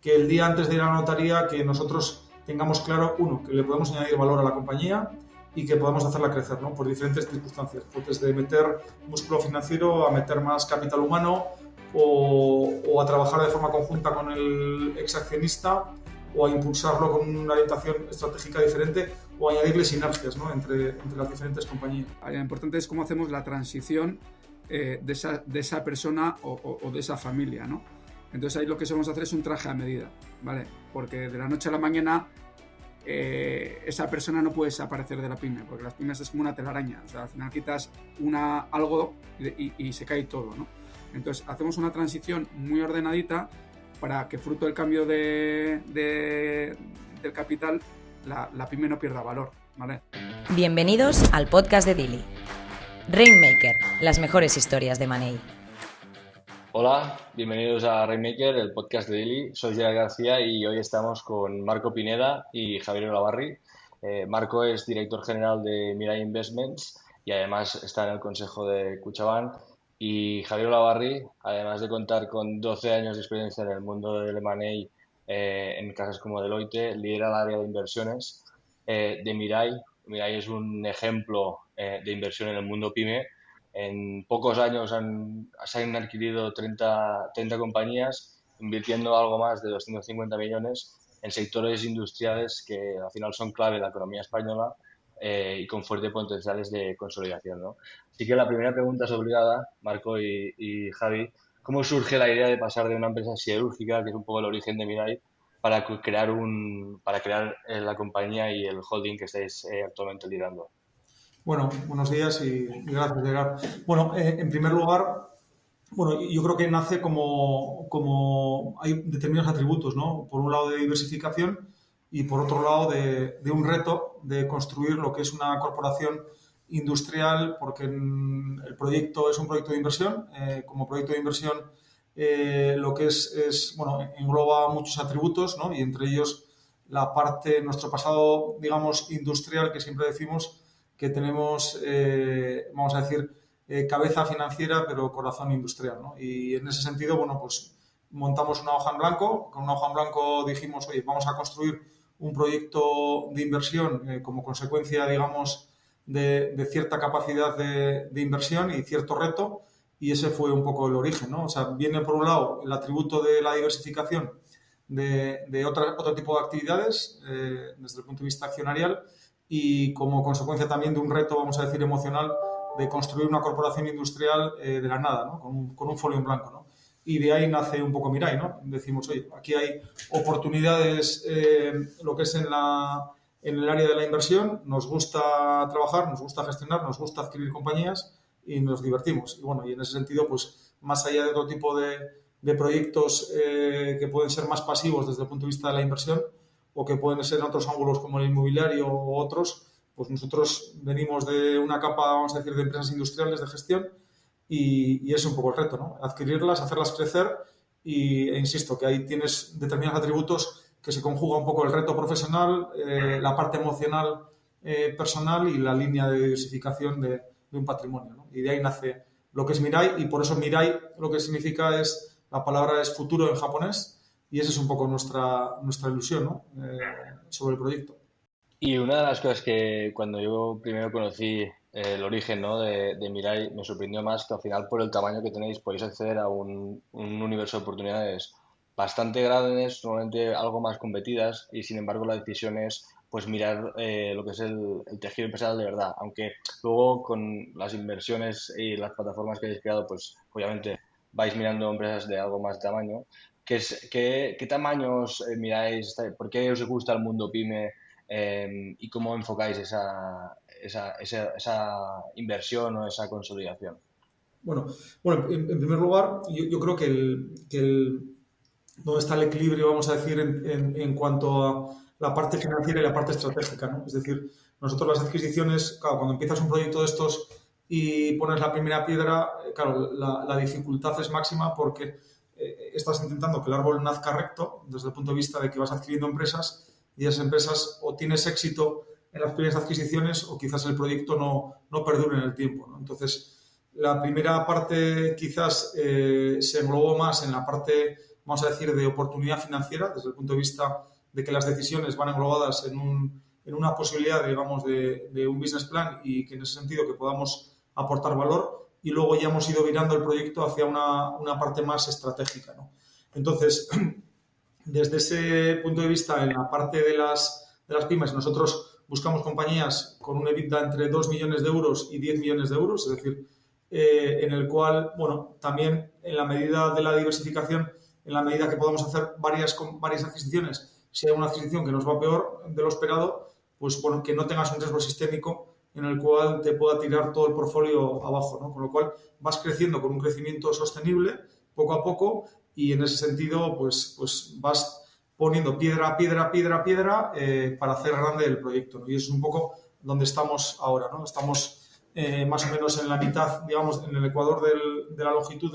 que el día antes de ir a la notaría que nosotros tengamos claro, uno, que le podemos añadir valor a la compañía y que podamos hacerla crecer, ¿no? Por diferentes circunstancias, pues desde meter músculo financiero a meter más capital humano o a trabajar de forma conjunta con el exaccionista o a impulsarlo con una orientación estratégica diferente o añadirle sinergias, ¿no? entre las diferentes compañías. Lo importante es cómo hacemos la transición de esa persona o de esa familia, ¿no? Entonces ahí lo que solemos hacer es un traje a medida, ¿vale? Porque de la noche a la mañana esa persona no puede desaparecer de la pyme, porque las pymes es como una telaraña, o sea, al final quitas algo y se cae todo, ¿no? Entonces hacemos una transición muy ordenadita para que fruto del cambio del capital la pyme no pierda valor, ¿vale? Bienvenidos al podcast de Dili. Rainmaker, las mejores historias de Money. Hola, bienvenidos a Rainmaker, el podcast de Dili. Soy Gerard García y hoy estamos con Marco Pineda y Javier Olavarri. Marco es director general de Mirai Investments y además está en el consejo de Kutxabank. Y Javier Olavarri, además de contar con 12 años de experiencia en el mundo del M&A en casas como Deloitte, lidera el área de inversiones de Mirai. Mirai es un ejemplo de inversión en el mundo PYME. En pocos años se han adquirido 30 compañías, invirtiendo algo más de 250 millones en sectores industriales que al final son clave en la economía española y con fuertes potenciales de consolidación, ¿no? Así que la primera pregunta es obligada, Marco y Javi. ¿Cómo surge la idea de pasar de una empresa siderúrgica, que es un poco el origen de Mirai, para crear la compañía y el holding que estáis actualmente liderando? Bueno, buenos días y gracias, Gerard. Bueno, en primer lugar, bueno, yo creo que nace como hay determinados atributos, ¿no? Por un lado de diversificación y por otro lado de un reto de construir lo que es una corporación industrial, porque el proyecto es un proyecto de inversión. Como proyecto de inversión, lo que bueno, engloba muchos atributos, ¿no? Y entre ellos la parte, nuestro pasado, digamos, industrial, que siempre decimos que tenemos, vamos a decir, cabeza financiera, pero corazón industrial, ¿no? Y en ese sentido, bueno, pues montamos una hoja en blanco. Con una hoja en blanco dijimos, oye, vamos a construir un proyecto de inversión como consecuencia, digamos, de cierta capacidad de inversión y cierto reto. Y ese fue un poco el origen, ¿no? O sea, viene por un lado el atributo de la diversificación de otro tipo de actividades desde el punto de vista accionarial y como consecuencia también de un reto, vamos a decir, emocional de construir una corporación industrial de la nada, ¿no? Con un folio en blanco, ¿no? Y de ahí nace un poco Mirai, ¿no? Decimos, oye, aquí hay oportunidades, lo que es en el área de la inversión, nos gusta trabajar, nos gusta gestionar, nos gusta adquirir compañías y nos divertimos. Y bueno, y en ese sentido, pues más allá de otro tipo de proyectos que pueden ser más pasivos desde el punto de vista de la inversión o que pueden ser en otros ángulos como el inmobiliario o otros, pues nosotros venimos de una capa, vamos a decir, de empresas industriales de gestión y es un poco el reto, ¿no? Adquirirlas, hacerlas crecer e insisto, que ahí tienes determinados atributos que se conjuga un poco el reto profesional, la parte emocional personal y la línea de diversificación de un patrimonio, ¿no? Y de ahí nace lo que es Mirai y por eso Mirai lo que significa la palabra es futuro en japonés y esa es un poco nuestra ilusión, ¿no? Sobre el proyecto. Y una de las cosas que cuando yo primero conocí el origen, ¿no? de Mirai me sorprendió más que al final por el tamaño que tenéis podéis acceder a un universo de oportunidades bastante grandes, normalmente algo más competidas y sin embargo la decisión es pues mirar lo que es el tejido empresarial de verdad, aunque luego con las inversiones y las plataformas que habéis creado pues obviamente vais mirando empresas de algo más tamaño. ¿Qué tamaños miráis? ¿Por qué os gusta el mundo pyme? ¿Y cómo enfocáis esa inversión o esa consolidación? Bueno, en primer lugar, yo creo que donde está el equilibrio, vamos a decir, en cuanto a la parte financiera y la parte estratégica, ¿no? Es decir, nosotros las adquisiciones, claro, cuando empiezas un proyecto de estos y pones la primera piedra, claro, la dificultad es máxima porque estás intentando que el árbol nazca recto desde el punto de vista de que vas adquiriendo empresas y esas empresas o tienes éxito en las primeras adquisiciones o quizás el proyecto no perdure en el tiempo, ¿no? Entonces, la primera parte quizás se englobó más en la parte vamos a decir, de oportunidad financiera, desde el punto de vista de que las decisiones van englobadas en una posibilidad, digamos, de un business plan y que en ese sentido que podamos aportar valor, y luego ya hemos ido virando el proyecto hacia una parte más estratégica, ¿no? Entonces, desde ese punto de vista, en la parte de las pymes, nosotros buscamos compañías con un EBITDA entre 2 millones de euros y 10 millones de euros, es decir, en el cual, bueno, también en la medida de la diversificación, en la medida que podamos hacer varias adquisiciones, si hay una adquisición que nos va peor de lo esperado, pues bueno, que no tengas un riesgo sistémico en el cual te pueda tirar todo el portfolio abajo, ¿no? Con lo cual vas creciendo con un crecimiento sostenible poco a poco y en ese sentido pues vas poniendo piedra para hacer grande el proyecto, ¿no? Y eso es un poco donde estamos ahora, ¿no? Estamos más o menos en la mitad, digamos, en el ecuador de la longitud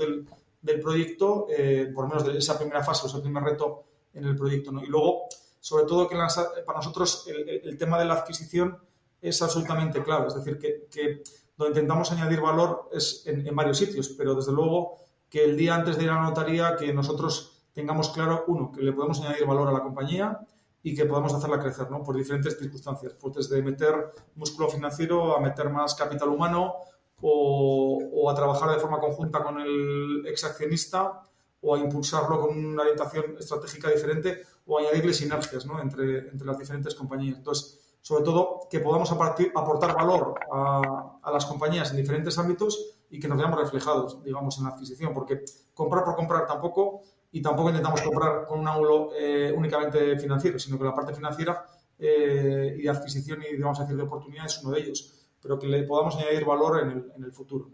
del proyecto, por lo menos de esa primera fase, o ese primer reto en el proyecto, ¿no? Y luego, sobre todo, que para nosotros el tema de la adquisición es absolutamente clave. Es decir, que donde intentamos añadir valor es en varios sitios, pero desde luego que el día antes de ir a la notaría, que nosotros tengamos claro, uno, que le podemos añadir valor a la compañía y que podamos hacerla crecer, ¿no? Por diferentes circunstancias, pues desde meter músculo financiero a meter más capital humano o a trabajar de forma conjunta con el exaccionista o a impulsarlo con una orientación estratégica diferente o añadirle sinergias, ¿no? entre las diferentes compañías. Entonces, sobre todo, que podamos aportar valor a las compañías en diferentes ámbitos y que nos veamos reflejados, digamos, en la adquisición, porque comprar por comprar tampoco, y tampoco intentamos comprar con un ángulo únicamente financiero, sino que la parte financiera y de adquisición y, vamos a decir, de oportunidad es uno de ellos, pero que le podamos añadir valor en el futuro.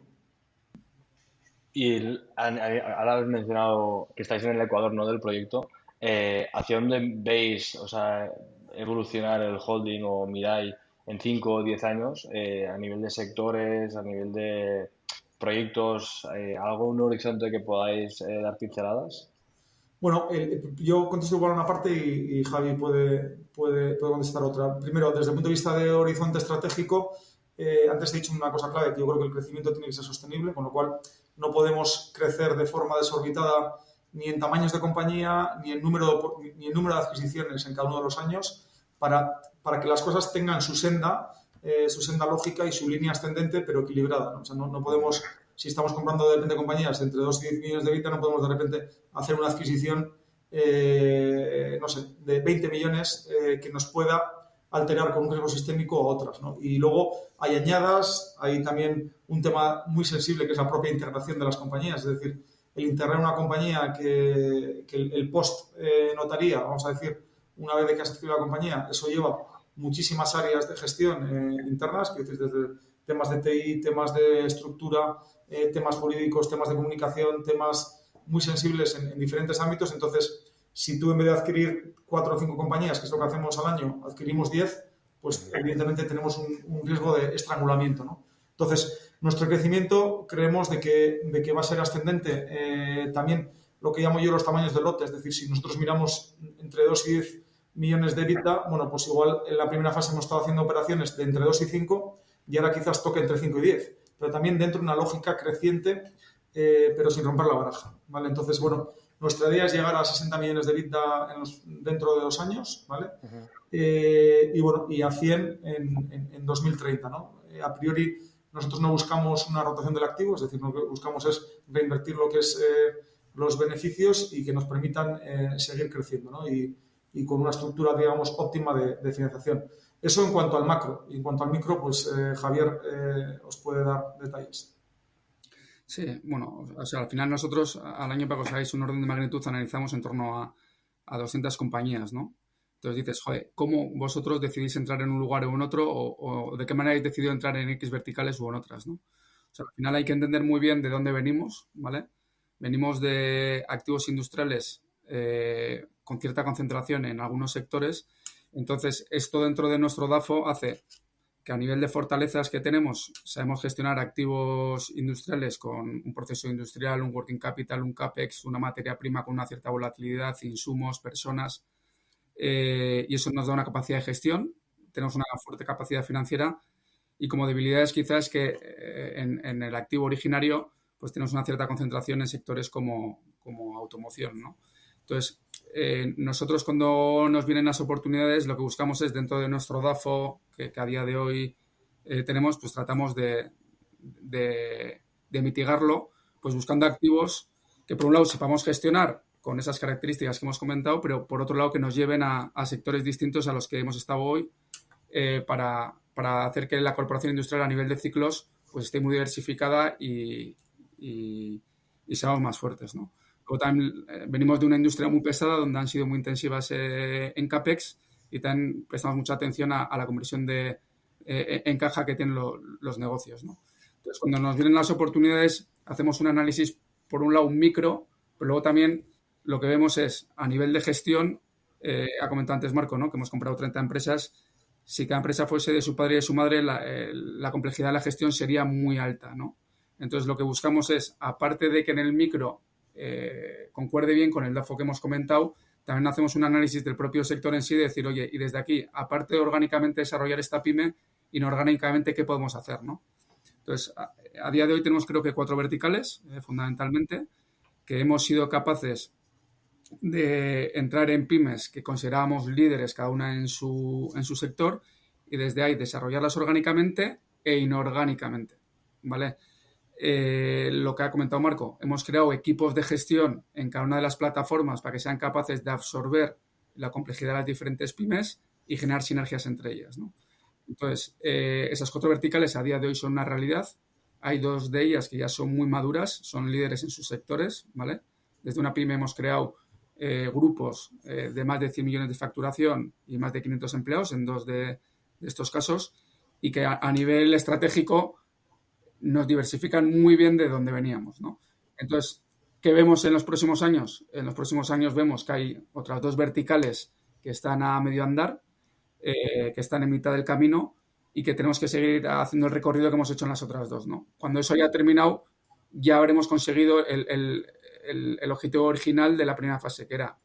Y ahora has mencionado que estáis en el Ecuador, ¿no? Del proyecto. ¿Hacia dónde veis, o sea, evolucionar el holding o Mirai en 5 o 10 años a nivel de sectores, a nivel de proyectos? ¿Algún horizonte que podáis dar pinceladas? Bueno, yo contesto igual una parte y Javi puede contestar otra. Primero, desde el punto de vista de horizonte estratégico, antes he dicho una cosa clave, que yo creo que el crecimiento tiene que ser sostenible, con lo cual no podemos crecer de forma desorbitada ni en tamaños de compañía, ni en número de adquisiciones en cada uno de los años, para que las cosas tengan su senda lógica y su línea ascendente, pero equilibrada, ¿no? O sea, no podemos, si estamos comprando de repente compañías entre 2 y 10 millones de EBITDA, no podemos de repente hacer una adquisición, no sé, de 20 millones que nos pueda alterar con un riesgo sistémico a otras, ¿no? Y luego hay añadas, hay también un tema muy sensible que es la propia integración de las compañías, es decir, el integrar una compañía que el post notaría, vamos a decir, una vez de que has adquirido la compañía, eso lleva muchísimas áreas de gestión internas, que desde temas de TI, temas de estructura, temas jurídicos, temas de comunicación, temas muy sensibles en diferentes ámbitos. Entonces, si tú en vez de adquirir 4 o 5 compañías, que es lo que hacemos al año, adquirimos 10, pues evidentemente tenemos un riesgo de estrangulamiento, ¿no? Entonces, nuestro crecimiento creemos de que va a ser ascendente. También lo que llamo yo los tamaños de lote, es decir, si nosotros miramos entre 2 y 10 millones de EBITDA, bueno, pues igual en la primera fase hemos estado haciendo operaciones de entre 2 y 5 y ahora quizás toque entre 5 y 10, pero también dentro de una lógica creciente, pero sin romper la baraja, ¿vale? Entonces, bueno, nuestra idea es llegar a 60 millones de EBITDA dentro de 2 años, ¿vale? Uh-huh. Y bueno, y a 100 en 2030, ¿no? A priori, nosotros no buscamos una rotación del activo, es decir, lo que buscamos es reinvertir lo que es los beneficios y que nos permitan seguir creciendo, ¿no? Y con una estructura, digamos, óptima de financiación. Eso en cuanto al macro. Y en cuanto al micro, pues Javier os puede dar detalles. Sí, bueno, o sea, al final nosotros al año, para que os hagáis un orden de magnitud, analizamos en torno a 200 compañías, ¿no? Entonces dices, joder, ¿cómo vosotros decidís entrar en un lugar o en otro o de qué manera habéis decidido entrar en X verticales u en otras, ¿no? O sea, al final hay que entender muy bien de dónde venimos, ¿vale? Venimos de activos industriales con cierta concentración en algunos sectores. Entonces, esto dentro de nuestro DAFO hace que a nivel de fortalezas que tenemos, sabemos gestionar activos industriales con un proceso industrial, un working capital, un CAPEX, una materia prima con una cierta volatilidad, insumos, personas, y eso nos da una capacidad de gestión. Tenemos una fuerte capacidad financiera y como debilidades quizás que en el activo originario pues tenemos una cierta concentración en sectores como automoción, ¿no? Entonces, nosotros cuando nos vienen las oportunidades, lo que buscamos es dentro de nuestro DAFO, que a día de hoy tenemos, pues tratamos de mitigarlo, pues buscando activos que por un lado sepamos gestionar con esas características que hemos comentado, pero por otro lado que nos lleven a sectores distintos a los que hemos estado hoy para hacer que la corporación industrial a nivel de ciclos pues esté muy diversificada y seamos más fuertes, ¿no? Luego también venimos de una industria muy pesada donde han sido muy intensivas en CAPEX y también prestamos mucha atención a la conversión en caja que tienen los negocios, ¿no? Entonces, cuando nos vienen las oportunidades, hacemos un análisis, por un lado, un micro, pero luego también lo que vemos es, a nivel de gestión, ha comentado antes Marco, ¿no?, que hemos comprado 30 empresas. Si cada empresa fuese de su padre y de su madre, la complejidad de la gestión sería muy alta, ¿no? Entonces, lo que buscamos es, aparte de que en el micro concuerde bien con el DAFO que hemos comentado, también hacemos un análisis del propio sector en sí, de decir, oye, y desde aquí, aparte de orgánicamente desarrollar esta pyme, inorgánicamente, ¿qué podemos hacer, no? Entonces, a día de hoy tenemos creo que 4 verticales, fundamentalmente, que hemos sido capaces de entrar en pymes que considerábamos líderes cada una en su sector y desde ahí desarrollarlas orgánicamente e inorgánicamente, ¿vale? Lo que ha comentado Marco, hemos creado equipos de gestión en cada una de las plataformas para que sean capaces de absorber la complejidad de las diferentes pymes y generar sinergias entre ellas, ¿no? Entonces, esas 4 verticales a día de hoy son una realidad. Hay 2 de ellas que ya son muy maduras, son líderes en sus sectores, ¿vale? Desde una pyme hemos creado grupos de más de 100 millones de facturación y más de 500 empleados en 2 de estos casos y que a nivel estratégico nos diversifican muy bien de donde veníamos, ¿no? Entonces, ¿qué vemos en los próximos años? En los próximos años vemos que hay otras 2 verticales que están a medio andar, que están en mitad del camino y que tenemos que seguir haciendo el recorrido que hemos hecho en las otras 2, ¿no? Cuando eso haya terminado, ya habremos conseguido el objetivo original de la primera fase, que era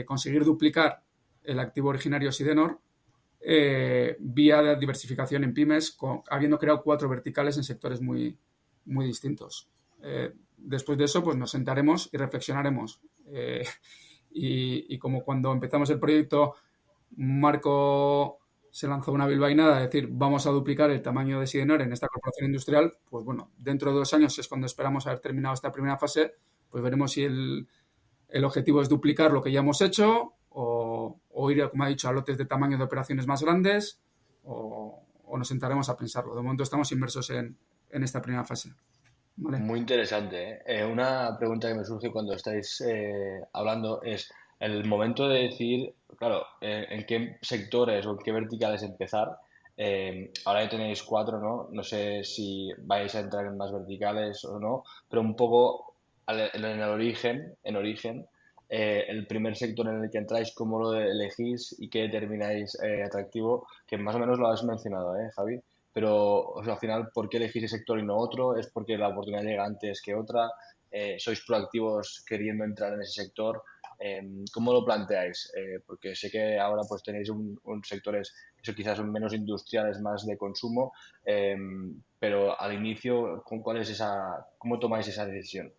conseguir duplicar el activo originario Sidenor vía diversificación en pymes, habiendo creado 4 verticales en sectores muy, muy distintos. Después de eso, pues nos sentaremos y reflexionaremos. Y como cuando empezamos el proyecto, Marco se lanzó una bilbainada, es decir, vamos a duplicar el tamaño de Sidenor en esta corporación industrial, pues bueno, dentro de 2 años es cuando esperamos haber terminado esta primera fase, pues veremos si el objetivo es duplicar lo que ya hemos hecho o ir, como ha dicho, a lotes de tamaño de operaciones más grandes o nos sentaremos a pensarlo. De momento estamos inmersos en esta primera fase. ¿Vale? Muy interesante, ¿eh? Una pregunta que me surge cuando estáis hablando es el momento de decidir, claro, en qué sectores o en qué verticales empezar. Ahora ya tenéis 4, ¿no? No sé si vais a entrar en más verticales o no, pero un poco en origen, el primer sector en el que entráis, cómo lo elegís y qué determináis atractivo, que más o menos lo has mencionado, Javi. Pero o sea, al final, ¿por qué elegís ese sector y no otro? ¿Es porque la oportunidad llega antes que otra? ¿Sois proactivos queriendo entrar en ese sector? ¿Cómo lo planteáis? Porque sé que ahora pues tenéis un sectores que quizás son menos industriales, más de consumo, pero al inicio, ¿cómo tomáis esa decisión?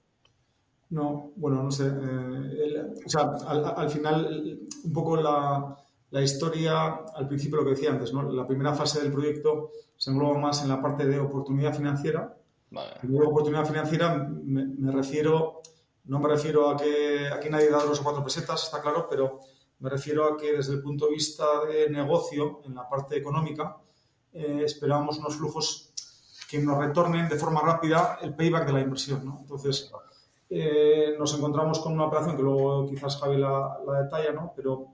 No, bueno, no sé. O sea, al final, un poco la historia, al principio lo que decía antes, ¿no? La primera fase del proyecto se engloba más en la parte de oportunidad financiera. Vale. Y luego, oportunidad financiera, me refiero, no me refiero a que aquí nadie da 2 o 4 pesetas, está claro, pero me refiero a que desde el punto de vista de negocio, en la parte económica, esperamos unos flujos que nos retornen de forma rápida el payback de la inversión, ¿no? Entonces, nos encontramos con una operación que luego quizás Javi la detalla, ¿no? Pero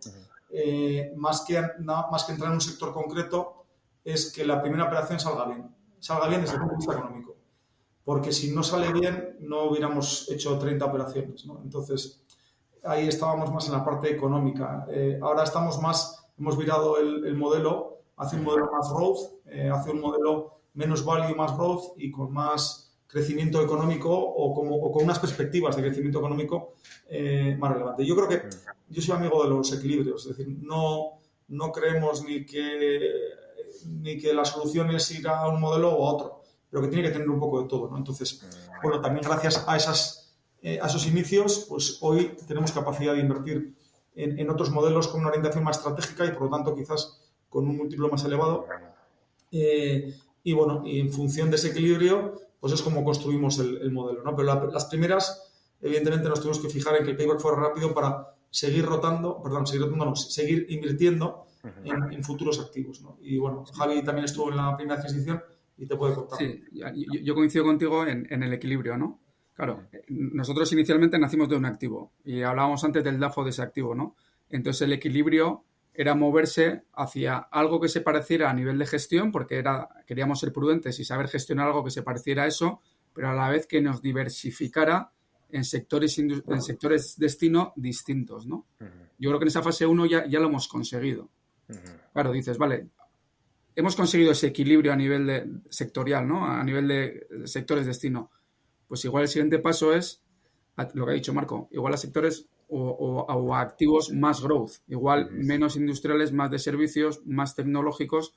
más que entrar en un sector concreto, es que la primera operación salga bien desde el punto de vista económico. Porque si no sale bien, no hubiéramos hecho 30 operaciones, ¿no? Entonces, ahí estábamos más en la parte económica. Ahora hemos virado el modelo hacia un modelo más growth, hacia un modelo menos value, más growth y con más crecimiento económico o con unas perspectivas de crecimiento económico más relevante. Yo creo que yo soy amigo de los equilibrios, es decir, no creemos ni que la solución es ir a un modelo o a otro, pero que tiene que tener un poco de todo, ¿no? Entonces, bueno, también gracias a esas a esos inicios, pues hoy tenemos capacidad de invertir en otros modelos con una orientación más estratégica y, por lo tanto, quizás con un múltiplo más elevado. Y bueno, y en función de ese equilibrio, pues es como construimos el modelo, ¿no? Pero las primeras, evidentemente, nos tuvimos que fijar en que el payback fuera rápido para seguir seguir invirtiendo en futuros activos, ¿no? Y bueno, Javi también estuvo en la primera adquisición y te puede contar. Sí, yo coincido contigo en el equilibrio, ¿no? Claro, nosotros inicialmente nacimos de un activo y hablábamos antes del DAFO de ese activo, ¿no? Entonces el equilibrio era moverse hacia algo que se pareciera a nivel de gestión, porque queríamos ser prudentes y saber gestionar algo que se pareciera a eso, pero a la vez que nos diversificara en sectores destino distintos, ¿no? Yo creo que en esa fase 1 ya lo hemos conseguido. Claro, dices, vale, hemos conseguido ese equilibrio a nivel sectorial, ¿no? A nivel de sectores destino. Pues igual el siguiente paso es lo que ha dicho Marco, igual a sectores o a activos más growth, igual menos industriales, más de servicios, más tecnológicos,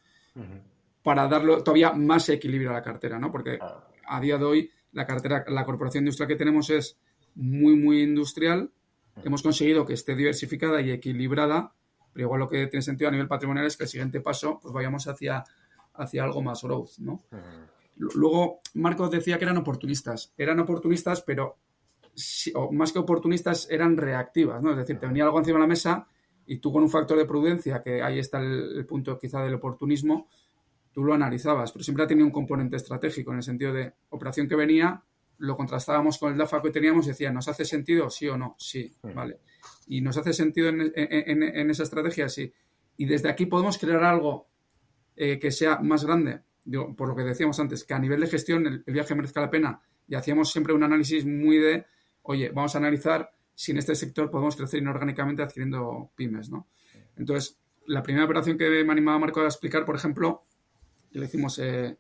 para darlo todavía más equilibrio a la cartera, ¿no? Porque a día de hoy la corporación industrial que tenemos es muy, muy industrial. Hemos conseguido que esté diversificada y equilibrada, pero igual lo que tiene sentido a nivel patrimonial es que el siguiente paso pues vayamos hacia algo más growth, ¿no? Luego, Marcos decía que eran oportunistas, pero más que oportunistas eran reactivas, ¿no? Es decir, te venía algo encima de la mesa y tú con un factor de prudencia, que ahí está el punto quizá del oportunismo, tú lo analizabas, pero siempre ha tenido un componente estratégico en el sentido de operación que venía, lo contrastábamos con el DAFA que teníamos y decía, ¿nos hace sentido? ¿Sí o no? Sí, vale. ¿Y nos hace sentido en esa estrategia? Sí. Y desde aquí podemos crear algo que sea más grande. Digo, por lo que decíamos antes, que a nivel de gestión el viaje merezca la pena y hacíamos siempre un análisis muy de, oye, vamos a analizar si en este sector podemos crecer inorgánicamente adquiriendo pymes, ¿no? Entonces, la primera operación que me animaba Marco a explicar, por ejemplo, que le hicimos en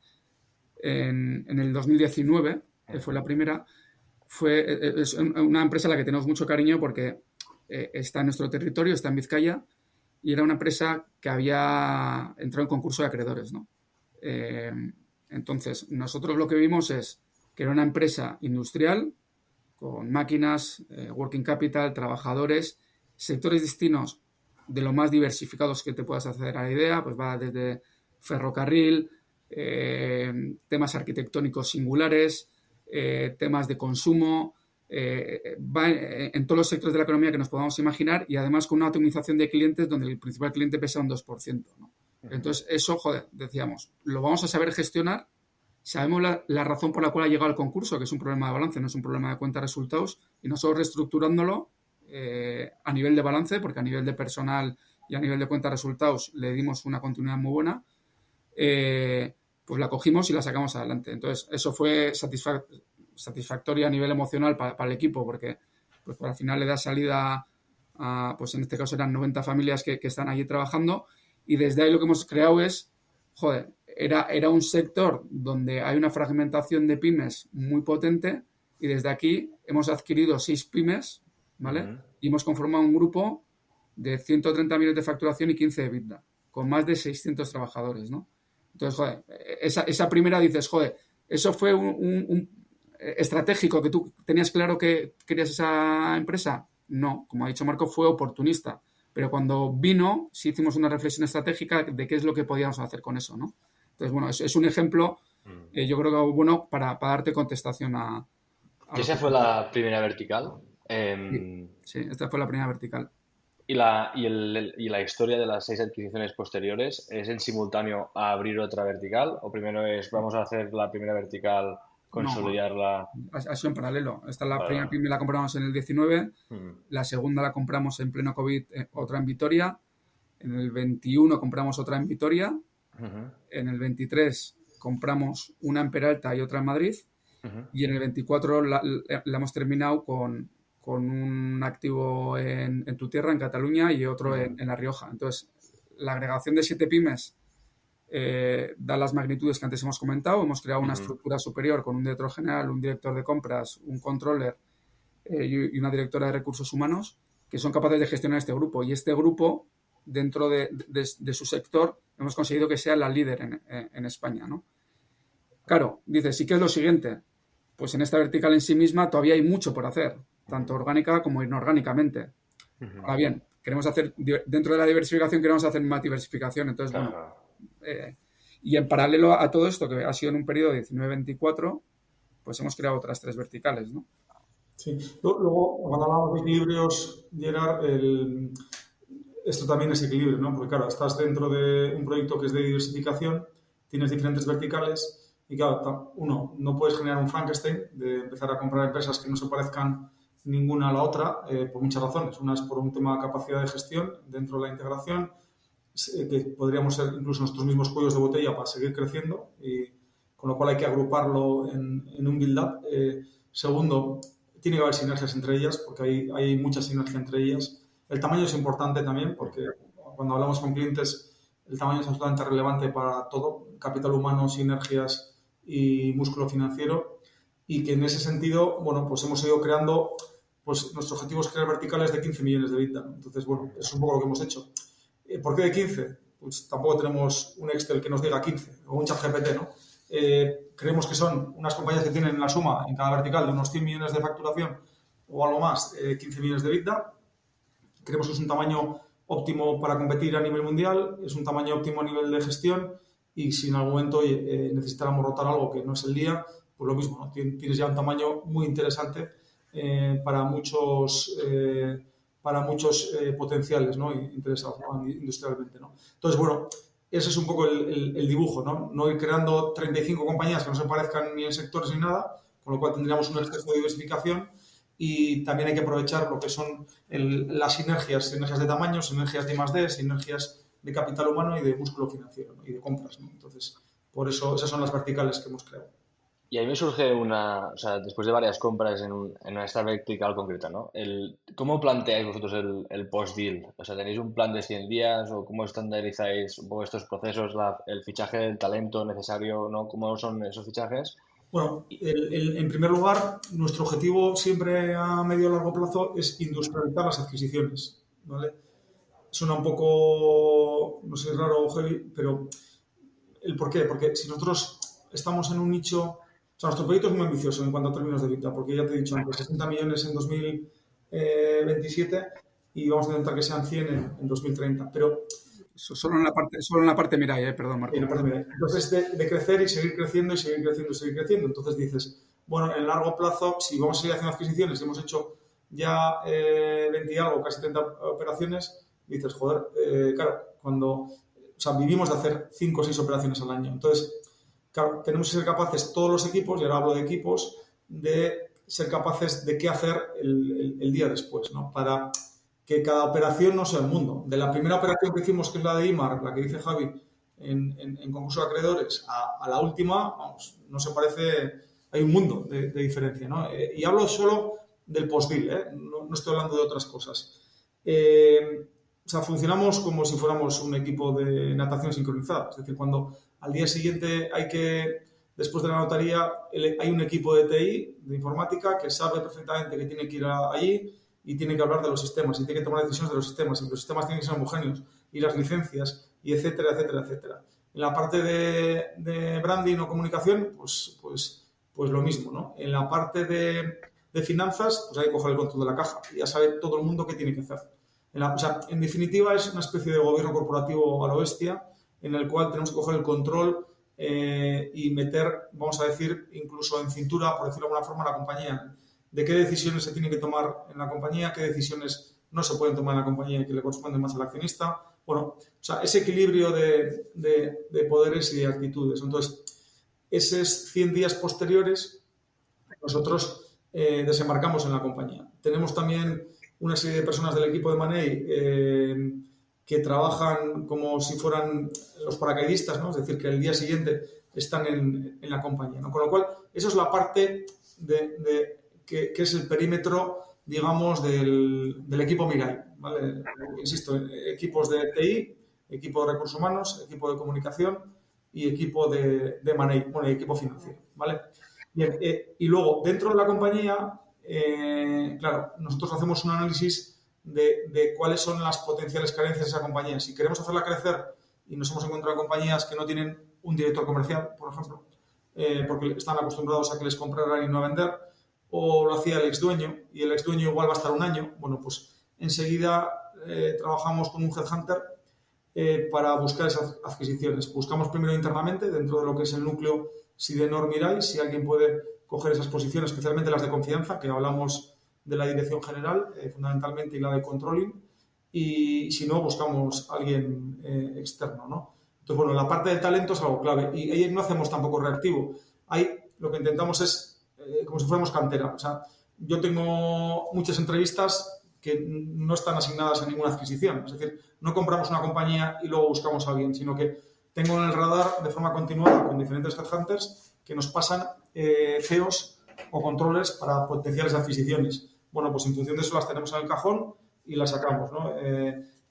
el 2019, fue la primera, es una empresa a la que tenemos mucho cariño porque está en nuestro territorio, está en Vizcaya, y era una empresa que había entrado en concurso de acreedores, ¿no? Entonces, nosotros lo que vimos es que era una empresa industrial con máquinas, working capital, trabajadores, sectores destinos de lo más diversificados que te puedas hacer a la idea, pues va desde ferrocarril, temas arquitectónicos singulares, temas de consumo, va en todos los sectores de la economía que nos podamos imaginar y además con una optimización de clientes donde el principal cliente pesa un 2%, ¿no? Entonces, eso, joder, decíamos, lo vamos a saber gestionar, sabemos la razón por la cual ha llegado al concurso, que es un problema de balance, no es un problema de cuenta de resultados, y nosotros reestructurándolo a nivel de balance, porque a nivel de personal y a nivel de cuenta de resultados le dimos una continuidad muy buena, pues la cogimos y la sacamos adelante. Entonces, eso fue satisfactorio a nivel emocional para el equipo, porque pues, al final le da salida a, pues en este caso eran 90 familias que están allí trabajando, y desde ahí lo que hemos creado es, joder, era un sector donde hay una fragmentación de pymes muy potente y desde aquí hemos adquirido 6 pymes, ¿vale? Y hemos conformado un grupo de 130 millones de facturación y 15 de EBITDA, con más de 600 trabajadores, ¿no? Entonces, joder, esa primera dices, joder, eso fue un estratégico que tú tenías claro que querías esa empresa. No, como ha dicho Marco, fue oportunista. Pero cuando vino, sí hicimos una reflexión estratégica de qué es lo que podíamos hacer con eso, ¿no? Entonces, bueno, es un ejemplo, yo creo que bueno para darte contestación a ¿Esa fue la primera vertical? Sí, esta fue la primera vertical. ¿Y la historia de las 6 adquisiciones posteriores es en simultáneo a abrir otra vertical? ¿O primero vamos a hacer la primera vertical, consolidarla? No, ha sido en paralelo. Primera pyme la compramos en el 19, la segunda la compramos en pleno COVID, otra en Vitoria, en el 21 compramos otra en Vitoria, en el 23 compramos una en Peralta y otra en Madrid, y en el 24 la hemos terminado con un activo en tu tierra, en Cataluña, y otro en La Rioja. Entonces, la agregación de 7 pymes da las magnitudes que antes hemos comentado. Hemos creado una estructura superior con un director general, un director de compras, un controller y una directora de recursos humanos que son capaces de gestionar este grupo. Y este grupo, dentro de su sector, hemos conseguido que sea la líder en España, ¿no? Claro, dices, ¿y qué es lo siguiente? pues en esta vertical en sí misma todavía hay mucho por hacer, tanto orgánica como inorgánicamente. Ahora bien, dentro de la diversificación queremos hacer más diversificación, entonces, Claro. Y en paralelo a todo esto, que ha sido en un periodo de 19-24, pues hemos creado otras 3 verticales, ¿no? Sí. Luego, cuando hablamos de equilibrios, Gerard, esto también es equilibrio, ¿no? Porque, claro, estás dentro de un proyecto que es de diversificación, tienes diferentes verticales y, claro, uno, no puedes generar un Frankenstein de empezar a comprar empresas que no se parezcan ninguna a la otra por muchas razones. Una es por un tema de capacidad de gestión dentro de la integración, que podríamos ser incluso nuestros mismos cuellos de botella para seguir creciendo, y con lo cual hay que agruparlo en un build-up. Segundo, tiene que haber sinergias entre ellas, porque hay mucha sinergia entre ellas. El tamaño es importante también, porque cuando hablamos con clientes, el tamaño es absolutamente relevante para todo, capital humano, sinergias y músculo financiero, y que en ese sentido, bueno, pues hemos ido creando, pues nuestro objetivo es crear verticales de 15 millones de EBITDA, ¿no? Entonces, bueno, es un poco lo que hemos hecho. ¿Por qué de 15? Pues tampoco tenemos un Excel que nos diga 15 o un ChatGPT, ¿no? Creemos que son unas compañías que tienen la suma en cada vertical de unos 100 millones de facturación o algo más, 15 millones de EBITDA. Creemos que es un tamaño óptimo para competir a nivel mundial, es un tamaño óptimo a nivel de gestión, y si en algún momento necesitáramos rotar algo que no es el día, pues lo mismo, ¿no? Tienes ya un tamaño muy interesante para muchos potenciales, ¿no? Interesados, ¿no? Industrialmente, ¿no? Entonces, bueno, ese es un poco el dibujo, ¿no? No ir creando 35 compañías que no se parezcan ni en sectores ni nada, con lo cual tendríamos un exceso de diversificación, y también hay que aprovechar lo que son las sinergias de tamaño, sinergias de I+D, sinergias de capital humano y de músculo financiero, ¿no? Y de compras, ¿no? Entonces, por eso esas son las verticales que hemos creado. Y ahí me surge o sea, después de varias compras en esta vertical concreta, ¿no? ¿Cómo planteáis vosotros el post-deal? O sea, ¿tenéis un plan de 100 días o cómo estandarizáis un poco estos procesos, el fichaje del talento necesario, ¿no? ¿Cómo son esos fichajes? Bueno, en primer lugar, nuestro objetivo siempre a medio y largo plazo es industrializar las adquisiciones, ¿vale? Suena un poco, no sé, raro, heavy, pero ¿el por qué? Porque si nosotros estamos en un nicho, o sea, nuestro proyecto es muy ambicioso en cuanto a términos de EBITDA, porque ya te he dicho antes, 60 millones en 2027 y vamos a intentar que sean 100 en 2030, pero Solo en la parte Mirai, perdón, Marco. entonces, de crecer y seguir creciendo y seguir creciendo y seguir creciendo. Entonces dices, bueno, en largo plazo, si vamos a seguir haciendo adquisiciones y hemos hecho ya 20 y algo, casi 30 operaciones, dices, joder, claro, o sea, vivimos de hacer 5 o 6 operaciones al año. Entonces, claro, tenemos que ser capaces, todos los equipos, y ahora hablo de equipos, de ser capaces de qué hacer el día después, ¿no? Para que cada operación no sea el mundo. De la primera operación que hicimos, que es la de IMAR, la que dice Javi, en concurso de acreedores, a la última, vamos, no se parece, hay un mundo de diferencia, ¿no? Y hablo solo del post-deal, no estoy hablando de otras cosas. O sea, funcionamos como si fuéramos un equipo de natación sincronizada, es decir, cuando al día siguiente después de la notaría, hay un equipo de TI, de informática, que sabe perfectamente que tiene que ir allí y tiene que hablar de los sistemas y tiene que tomar decisiones de los sistemas, y los sistemas tienen que ser homogéneos, y las licencias, y etcétera, etcétera, etcétera. En la parte de branding o comunicación, pues lo mismo, ¿no? En la parte de finanzas, pues hay que coger el control de la caja, y ya sabe todo el mundo qué tiene que hacer. O sea, en definitiva, es una especie de gobierno corporativo a lo bestia, en el cual tenemos que coger el control y meter, vamos a decir, incluso en cintura, por decirlo de alguna forma, a la compañía, de qué decisiones se tienen que tomar en la compañía, qué decisiones no se pueden tomar en la compañía y que le corresponden más al accionista. Bueno, o sea, ese equilibrio de poderes y de actitudes. Entonces, esos 100 días posteriores, nosotros desembarcamos en la compañía. Tenemos también una serie de personas del equipo de Money que trabajan como si fueran los paracaidistas, ¿no? Es decir, que el día siguiente están en la compañía, ¿no? Con lo cual, eso es la parte que es el perímetro, digamos, del equipo Mirai, ¿vale? Insisto, equipos de TI, equipo de recursos humanos, equipo de comunicación y equipo de Money, bueno, y equipo financiero, ¿vale? Bien, y luego, dentro de la compañía, claro, nosotros hacemos un análisis de cuáles son las potenciales carencias de esa compañía. Si queremos hacerla crecer y nos hemos encontrado compañías que no tienen un director comercial, por ejemplo, porque están acostumbrados a que les compraran y no a vender, o lo hacía el ex dueño, y el ex dueño igual va a estar un año. Bueno, pues enseguida trabajamos con un headhunter para buscar esas adquisiciones. Buscamos primero internamente, dentro de lo que es el núcleo Sidenor Mirai, si alguien puede coger esas posiciones, especialmente las de confianza, que hablamos de la dirección general, fundamentalmente, y la de controlling, y si no, buscamos a alguien externo, ¿no? Entonces, bueno, la parte del talento es algo clave, y ahí no hacemos tampoco reactivo. Ahí lo que intentamos es como si fuéramos cantera. O sea, yo tengo muchas entrevistas que no están asignadas a ninguna adquisición. Es decir, no compramos una compañía y luego buscamos a alguien, sino que tengo en el radar de forma continuada con diferentes headhunters que nos pasan CEOs o controles para potenciales adquisiciones. Bueno, pues en función de eso las tenemos en el cajón y las sacamos, ¿no?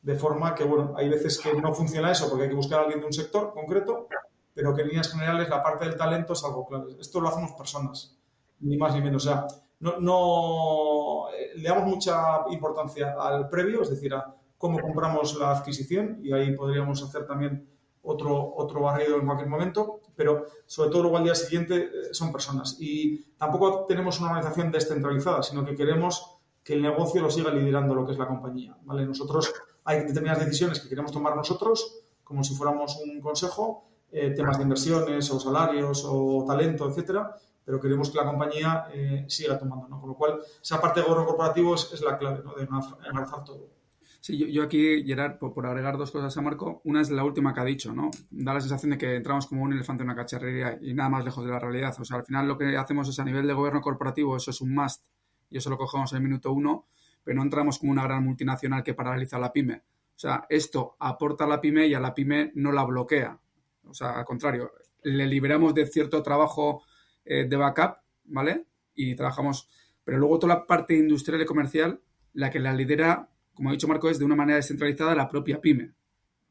De forma que, bueno, hay veces que no funciona eso porque hay que buscar a alguien de un sector concreto, pero que en líneas generales la parte del talento es algo clave. Esto lo hacemos personas, ni más ni menos. O sea, no le damos mucha importancia al previo, es decir, a cómo compramos la adquisición, y ahí podríamos hacer también otro barrido en cualquier momento, pero sobre todo luego al día siguiente son personas. Y tampoco tenemos una organización descentralizada, sino que queremos que el negocio lo siga liderando lo que es la compañía, ¿vale? Nosotros hay determinadas decisiones que queremos tomar nosotros, como si fuéramos un consejo, temas de inversiones o salarios o talento, etcétera, pero queremos que la compañía siga tomando, ¿no? Con lo cual, esa parte de gobierno corporativo es la clave, ¿no? De enlazar todo. Sí, yo aquí, Gerard, por agregar dos cosas a Marco, una es la última que ha dicho, ¿no? Da la sensación de que entramos como un elefante en una cacharrería y nada más lejos de la realidad. O sea, al final lo que hacemos es a nivel de gobierno corporativo, eso es un must y eso lo cogemos en el minuto 1, pero no entramos como una gran multinacional que paraliza a la pyme. O sea, esto aporta a la pyme y a la pyme no la bloquea. O sea, al contrario, le liberamos de cierto trabajo de backup, ¿vale? Y trabajamos, pero luego toda la parte industrial y comercial, la que la lidera, como ha dicho Marco, es de una manera descentralizada la propia pyme.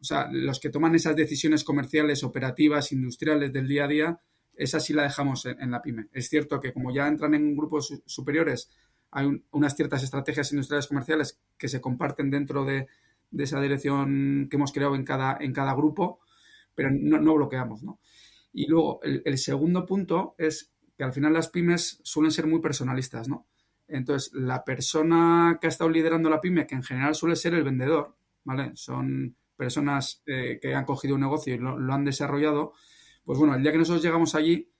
O sea, los que toman esas decisiones comerciales, operativas, industriales del día a día, esa sí la dejamos en la pyme. Es cierto que como ya entran en grupos superiores, hay unas ciertas estrategias industriales comerciales que se comparten dentro de esa dirección que hemos creado en cada grupo, pero no bloqueamos, ¿no? Y luego, el segundo punto es que al final las pymes suelen ser muy personalistas, ¿no? Entonces, la persona que ha estado liderando la pyme, que en general suele ser el vendedor, ¿vale? Son personas que han cogido un negocio y lo han desarrollado. Pues bueno, el día que nosotros llegamos allí,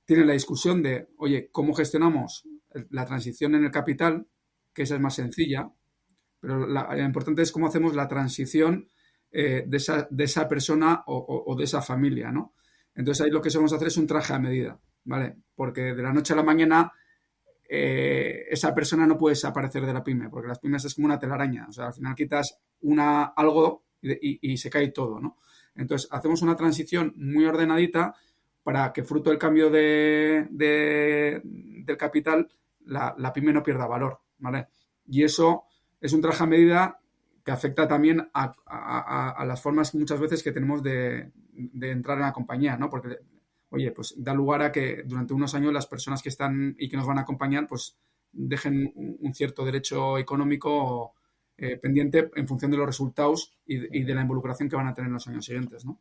tienen la discusión de, oye, ¿cómo gestionamos la transición en el capital? Que esa es más sencilla, pero lo importante es cómo hacemos la transición de esa persona o de esa familia, ¿no? Entonces ahí lo que solemos hacer es un traje a medida, ¿vale? Porque de la noche a la mañana esa persona no puede desaparecer de la pyme, porque las pymes es como una telaraña, o sea, al final quitas algo y se cae todo, ¿no? Entonces hacemos una transición muy ordenadita para que fruto del cambio del capital la pyme no pierda valor, ¿vale? Y eso es un traje a medida que afecta también a las formas muchas veces que tenemos de entrar en la compañía, ¿no? Porque, oye, pues da lugar a que durante unos años las personas que están y que nos van a acompañar, pues dejen un cierto derecho económico pendiente en función de los resultados y de la involucración que van a tener en los años siguientes, ¿no?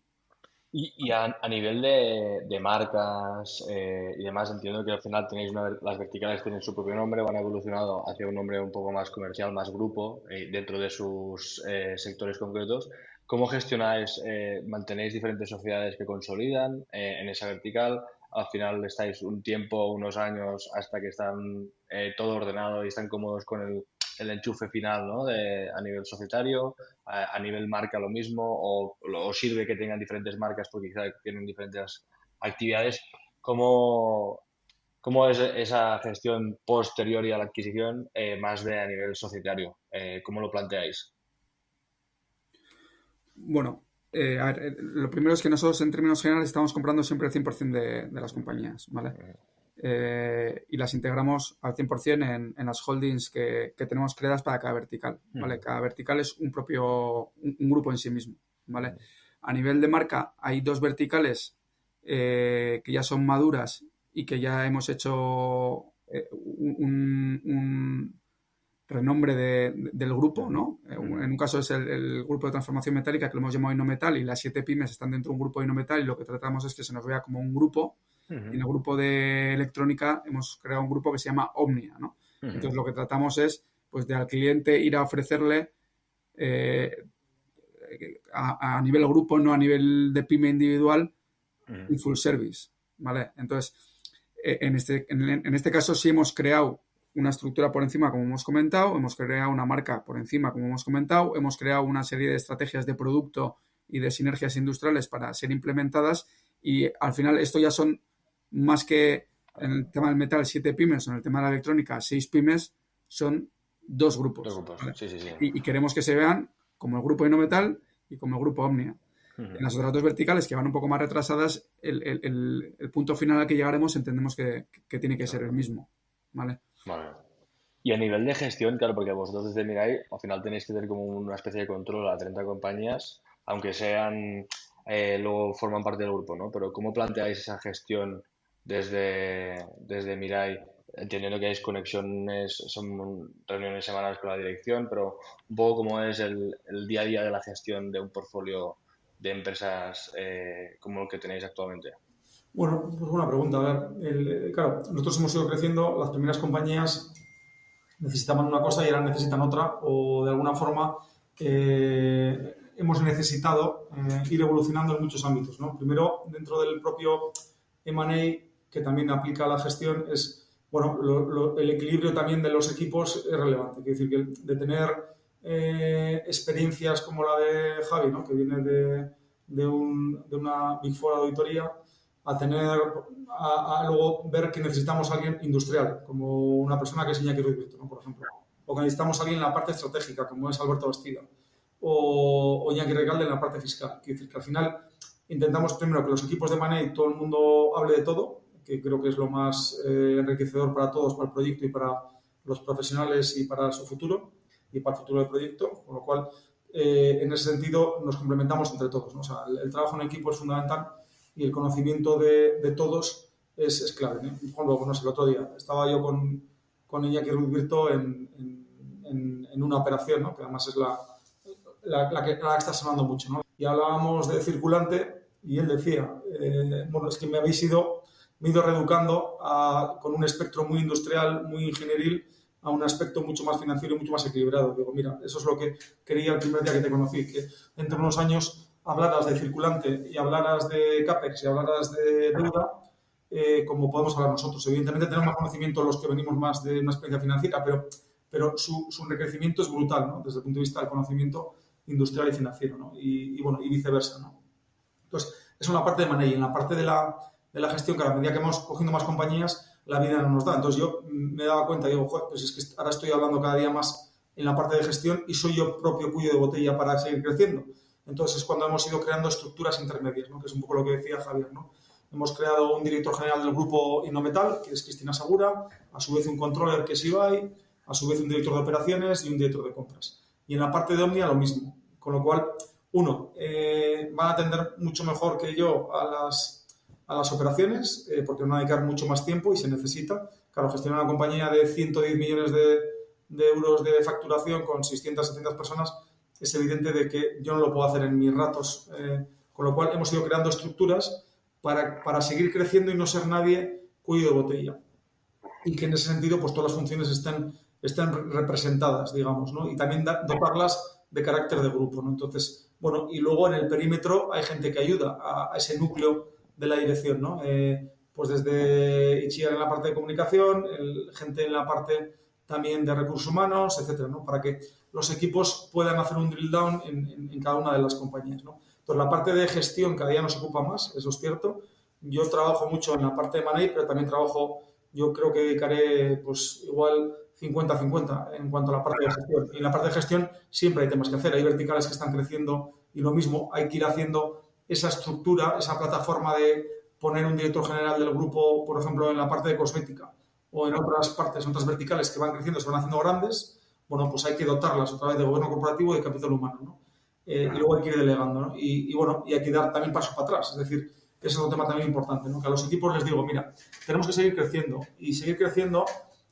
Y a nivel de marcas y demás, entiendo que al final tenéis las verticales tienen su propio nombre, van evolucionado hacia un nombre un poco más comercial, más grupo, dentro de sus sectores concretos. ¿Cómo gestionáis, mantenéis diferentes sociedades que consolidan en esa vertical? Al final estáis un tiempo, unos años, hasta que están todo ordenado y están cómodos con el enchufe final, ¿no? A nivel societario, a nivel marca lo mismo, o sirve que tengan diferentes marcas porque quizá tienen diferentes actividades. ¿Cómo es esa gestión posterior a la adquisición, más de a nivel societario? ¿Cómo lo planteáis? Bueno, a ver, lo primero es que nosotros en términos generales estamos comprando siempre el 100% de las compañías, ¿vale? Y las integramos al 100% en las holdings que tenemos creadas para cada vertical, ¿vale? Cada vertical es un grupo en sí mismo, ¿vale? A nivel de marca hay 2 verticales que ya son maduras y que ya hemos hecho renombre del grupo, ¿no? En un caso es el grupo de transformación metálica, que lo hemos llamado Inometal, y las 7 pymes están dentro de un grupo de Inometal, y lo que tratamos es que se nos vea como un grupo. Y en el grupo de electrónica hemos creado un grupo que se llama Omnia, ¿no? Entonces lo que tratamos es, pues, de al cliente ir a ofrecerle a nivel grupo, no a nivel de pyme individual, un full service, ¿vale? Entonces, en este caso sí hemos creado una estructura por encima, como hemos comentado, hemos creado una marca por encima, como hemos comentado, hemos creado una serie de estrategias de producto y de sinergias industriales para ser implementadas, y al final esto ya son más que en el tema del metal 7 pymes, o en el tema de la electrónica 6 pymes, son 2 grupos. 2 grupos, ¿vale? Sí. Y queremos que se vean como el grupo Inometal y como el grupo Omnia. En las otras 2 verticales, que van un poco más retrasadas, el punto final al que llegaremos entendemos que tiene que ser el mismo, ¿vale? Vale. Y a nivel de gestión, claro, porque vosotros desde Mirai al final tenéis que tener como una especie de control a 30 compañías, aunque sean, luego forman parte del grupo, ¿no? Pero ¿cómo planteáis esa gestión desde Mirai? Entendiendo que hay conexiones, son reuniones semanales con la dirección, pero un poco cómo es el día a día de la gestión de un portfolio de empresas como el que tenéis actualmente. Bueno, pues buena pregunta. A ver, claro, nosotros hemos ido creciendo, las primeras compañías necesitaban una cosa y ahora necesitan otra, o de alguna forma hemos necesitado ir evolucionando en muchos ámbitos, ¿no? Primero, dentro del propio M&A, que también aplica a la gestión, es, bueno, el equilibrio también de los equipos es relevante. Quiere decir que de tener experiencias como la de Javi, ¿no? Que viene de una Big Four auditoría, a luego ver que necesitamos a alguien industrial, como una persona que es Iñaki Ruiz Virto, ¿no? Por ejemplo. O que necesitamos a alguien en la parte estratégica, como es Alberto Bastida. O Iñaki Recalde en la parte fiscal. Quiere decir que al final intentamos primero que los equipos de M&A todo el mundo hable de todo, que creo que es lo más enriquecedor para todos, para el proyecto y para los profesionales y para su futuro y para el futuro del proyecto, con lo cual en ese sentido nos complementamos entre todos, ¿no? O sea, el trabajo en equipo es fundamental y el conocimiento de todos es clave, ¿no? Por ejemplo, no sé, el otro día estaba yo con Iñaki Ruiz Virto en una operación, ¿no? Que además es la que está sonando mucho, ¿no? Y hablábamos de circulante y él decía, bueno, es que me he ido reeducando con un espectro muy industrial, muy ingenieril, a un aspecto mucho más financiero y mucho más equilibrado. Digo, mira, eso es lo que quería el primer día que te conocí, que entre unos años hablaras de circulante y hablaras de CAPEX y hablaras de deuda, como podemos hablar nosotros. Evidentemente tenemos más conocimiento los que venimos más de una experiencia financiera, pero su enriquecimiento es brutal, ¿no? Desde el punto de vista del conocimiento industrial y financiero, ¿no? Y bueno, y viceversa, ¿no? Entonces, eso es la parte de M&A. En la parte de la gestión, que a la medida que hemos cogiendo más compañías, la vida no nos da. Entonces yo me daba cuenta y digo, joder, pues es que ahora estoy hablando cada día más en la parte de gestión y soy yo propio cuello de botella para seguir creciendo. Entonces es cuando hemos ido creando estructuras intermedias, ¿no? Que es un poco lo que decía Javier, ¿no? Hemos creado un director general del grupo Inometal, que es Cristina Segura, a su vez un controller, que es Ibai, a su vez un director de operaciones y un director de compras. Y en la parte de Omnia lo mismo. Con lo cual, uno, van a atender mucho mejor que yo a las operaciones, porque van a dedicar mucho más tiempo y se necesita. Claro, gestionar una compañía de 110 millones de euros de facturación con 600, 700 personas, es evidente de que yo no lo puedo hacer en mis ratos. Con lo cual, hemos ido creando estructuras para seguir creciendo y no ser nadie cuello de botella. Y que en ese sentido, pues todas las funciones estén representadas, digamos, ¿no? Y también dotarlas de carácter de grupo, ¿no? Entonces, bueno, y luego en el perímetro hay gente que ayuda a ese núcleo de la dirección, ¿no? Pues desde Itziar en la parte de comunicación, gente en la parte también de recursos humanos, etcétera, ¿no? Para que los equipos puedan hacer un drill down en cada una de las compañías, ¿no? Entonces, la parte de gestión cada día nos ocupa más, eso es cierto. Yo trabajo mucho en la parte de M&A, pero también yo creo que dedicaré, pues, igual 50-50 en cuanto a la parte de gestión. Y en la parte de gestión siempre hay temas que hacer. Hay verticales que están creciendo y lo mismo, hay que ir haciendo esa estructura, esa plataforma de poner un director general del grupo, por ejemplo, en la parte de cosmética o en otras partes, en otras verticales que van creciendo, se van haciendo grandes. Bueno, pues hay que dotarlas otra vez de gobierno corporativo y de capital humano, ¿no? Y luego hay que ir delegando, ¿no? Y bueno, y hay que dar también paso para atrás. Es decir, ese es otro tema también importante, ¿no? Que a los equipos les digo, mira, tenemos que seguir creciendo. Y seguir creciendo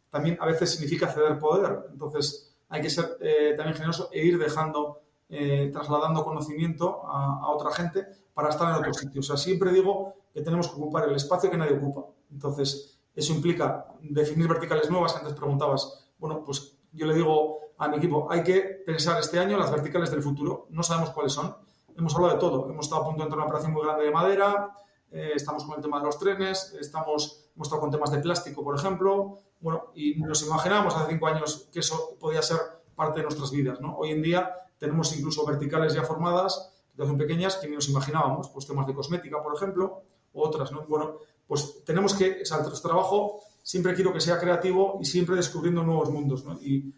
también a veces significa ceder poder. Entonces, hay que ser también generoso e ir dejando, trasladando conocimiento a otra gente para estar en otros sitios. O sea, siempre digo que tenemos que ocupar el espacio que nadie ocupa. Entonces, eso implica definir verticales nuevas, que antes preguntabas. Bueno, pues yo le digo a mi equipo, hay que pensar este año las verticales del futuro. No sabemos cuáles son. Hemos hablado de todo. Hemos estado a punto de entrar en una operación muy grande de madera, estamos con el tema de los trenes, hemos estado con temas de plástico, por ejemplo. Bueno, y nos imaginábamos hace 5 años que eso podía ser parte de nuestras vidas, ¿no? Hoy en día tenemos incluso verticales ya formadas, que son pequeñas, que ni nos imaginábamos, pues temas de cosmética, por ejemplo, u otras, ¿no? Bueno, pues tenemos que, o sea, nuestro trabajo siempre quiero que sea creativo y siempre descubriendo nuevos mundos, ¿no? Y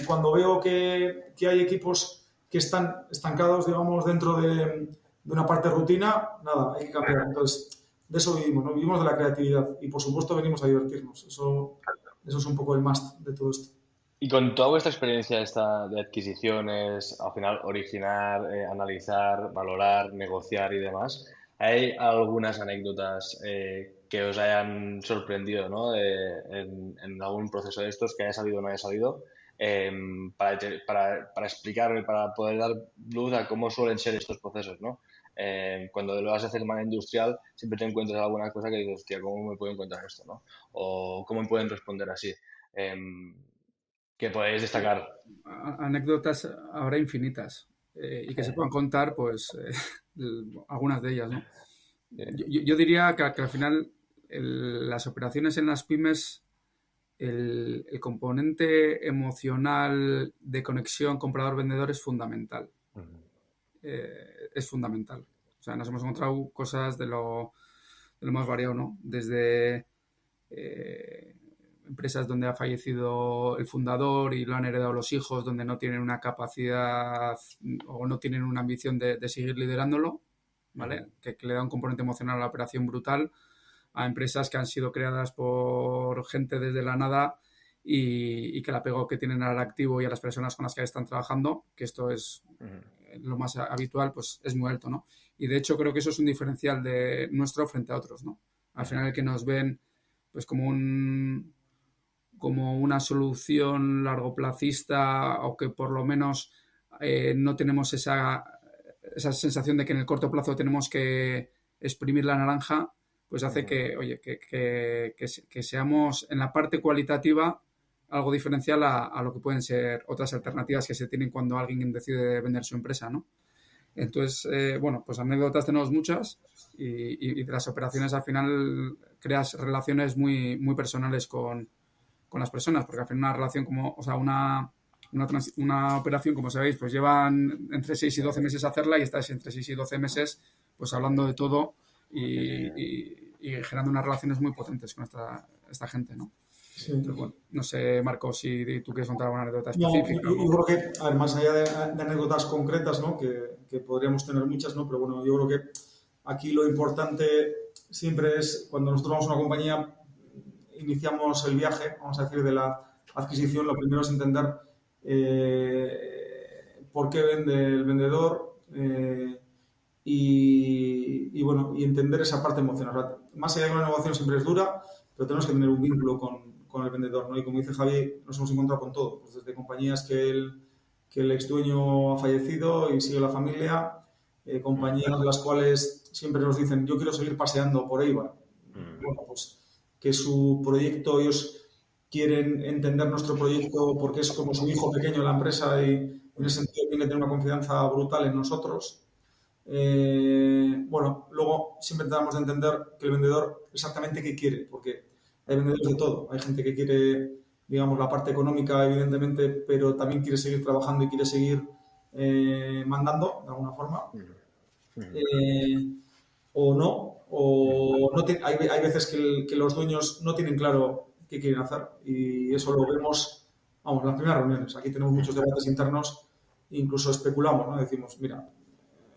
cuando veo que hay equipos que están estancados, digamos, dentro de una parte de rutina, nada, hay que cambiar. Entonces, de eso vivimos, ¿no? Vivimos de la creatividad y, por supuesto, venimos a divertirnos. Eso es un poco el must de todo esto. Y con toda vuestra experiencia esta de adquisiciones, al final originar, analizar, valorar, negociar y demás, ¿hay algunas anécdotas que os hayan sorprendido, ¿no? En algún proceso de estos que haya salido o no haya salido? Para explicar, para poder dar luz a cómo suelen ser estos procesos, ¿no? Cuando lo vas a hacer de manera industrial, siempre te encuentras alguna cosa que dices, hostia, ¿cómo me puedo encontrar esto, no? O ¿cómo me pueden responder así? Que podéis destacar. Anécdotas habrá infinitas y que se puedan contar, pues, algunas de ellas, ¿no? Yo diría que al final las operaciones en las pymes, el componente emocional de conexión comprador-vendedor es fundamental. Es fundamental. O sea, nos hemos encontrado cosas de lo más variado, ¿no? Desde empresas donde ha fallecido el fundador y lo han heredado los hijos, donde no tienen una capacidad o no tienen una ambición de seguir liderándolo, ¿vale? Que le da un componente emocional a la operación brutal, a empresas que han sido creadas por gente desde la nada y que el apego que tienen al activo y a las personas con las que están trabajando, que esto es lo más habitual, pues es muy alto, ¿no? Y de hecho creo que eso es un diferencial de nuestro frente a otros, ¿no? Al final el que nos ven pues como una solución largoplacista o que por lo menos no tenemos esa sensación de que en el corto plazo tenemos que exprimir la naranja, pues hace que, oye, que seamos en la parte cualitativa algo diferencial a lo que pueden ser otras alternativas que se tienen cuando alguien decide vender su empresa, ¿no? Entonces, bueno, pues anécdotas tenemos muchas y de las operaciones al final creas relaciones muy, muy personales con las personas, porque al final una relación como, o sea, una operación, como sabéis, pues llevan entre 6 y 12 meses hacerla y estáis entre 6 y 12 meses pues hablando de todo y generando unas relaciones muy potentes con esta gente, ¿no? Sí. Entonces, bueno, no sé, Marco, si tú quieres contar alguna anécdota específica. No, yo creo que, a ver, más allá de anécdotas concretas, ¿no? Que podríamos tener muchas, ¿no? Pero bueno, yo creo que aquí lo importante siempre es, cuando nosotros vamos a una compañía, iniciamos el viaje, vamos a decir, de la adquisición, lo primero es entender por qué vende el vendedor y bueno, y entender esa parte emocional. Más allá de que una negociación siempre es dura, pero tenemos que tener un vínculo con el vendedor, ¿no? Y como dice Javi, nos hemos encontrado con todo, pues desde compañías que el ex dueño ha fallecido y sigue la familia, compañías de las cuales siempre nos dicen, yo quiero seguir paseando por Eibar. Bueno, pues que su proyecto, ellos quieren entender nuestro proyecto porque es como su hijo pequeño en la empresa y en ese sentido tiene que tener una confianza brutal en nosotros. Bueno, luego siempre tratamos de entender que el vendedor exactamente qué quiere, porque hay vendedores de todo. Hay gente que quiere, digamos, la parte económica, evidentemente, pero también quiere seguir trabajando y quiere seguir mandando, de alguna forma. O no. Hay veces que los dueños no tienen claro qué quieren hacer y eso lo vemos, vamos, en las primeras reuniones. Aquí tenemos muchos debates internos, incluso especulamos, ¿no? Decimos, mira,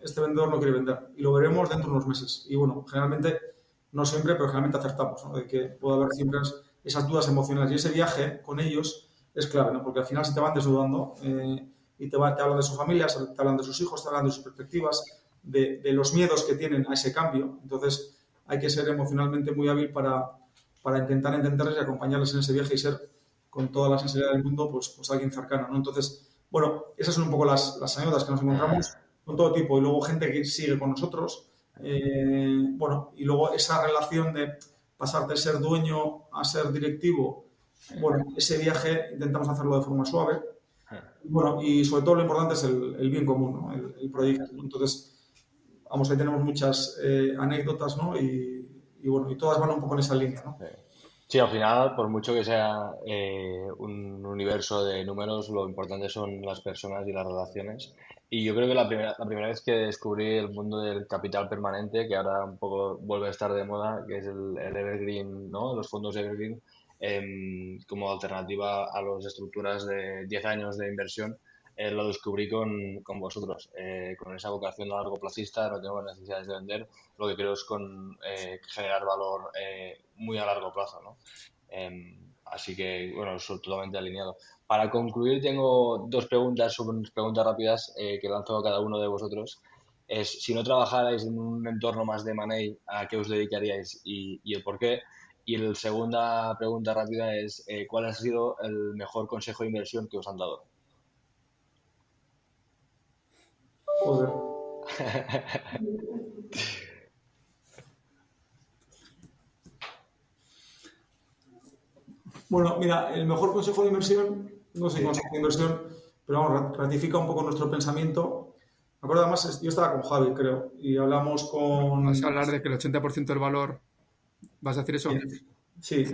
este vendedor no quiere vender y lo veremos dentro de unos meses. Y bueno, generalmente, no siempre, pero generalmente acertamos, ¿no? De que puede haber siempre esas dudas emocionales y ese viaje con ellos es clave, ¿no? Porque al final se te van desnudando y te hablan de su familia, te hablan de sus hijos, te hablan de sus perspectivas, de los miedos que tienen a ese cambio. Entonces hay que ser emocionalmente muy hábil para intentar entenderles y acompañarles en ese viaje y ser con toda la sensibilidad del mundo, pues alguien cercano, ¿no? Entonces, bueno, esas son un poco las anécdotas que nos encontramos con todo tipo. Y luego gente que sigue con nosotros. Bueno, y luego esa relación de pasar de ser dueño a ser directivo, bueno, ese viaje intentamos hacerlo de forma suave. Bueno, y sobre todo lo importante es el bien común, ¿no? El proyecto. Entonces, vamos, ahí tenemos muchas anécdotas, ¿no? Y bueno, y todas van un poco en esa línea, ¿no? Sí, al final, por mucho que sea un universo de números, lo importante son las personas y las relaciones. Y yo creo que la primera vez que descubrí el mundo del capital permanente, que ahora un poco vuelve a estar de moda, que es el Evergreen, ¿no? Los fondos Evergreen, como alternativa a las estructuras de 10 años de inversión, lo descubrí con vosotros, con esa vocación a largo plazista, no tengo necesidades de vender, lo que creo es con generar valor muy a largo plazo, ¿no? Así que, bueno, soy totalmente alineado. Para concluir, tengo dos preguntas, son preguntas rápidas que lanzo a cada uno de vosotros. Es, si no trabajarais en un entorno más de money, ¿a qué os dedicaríais y el por qué? Y la segunda pregunta rápida es, ¿cuál ha sido el mejor consejo de inversión que os han dado? Joder. Bueno, mira, el mejor consejo de inversión, no sé consejo de inversión, pero vamos, ratifica un poco nuestro pensamiento. Me acuerdo además, yo estaba con Javi, creo, y hablamos con... Vas a hablar de que el 80% del valor, ¿vas a decir eso? Sí,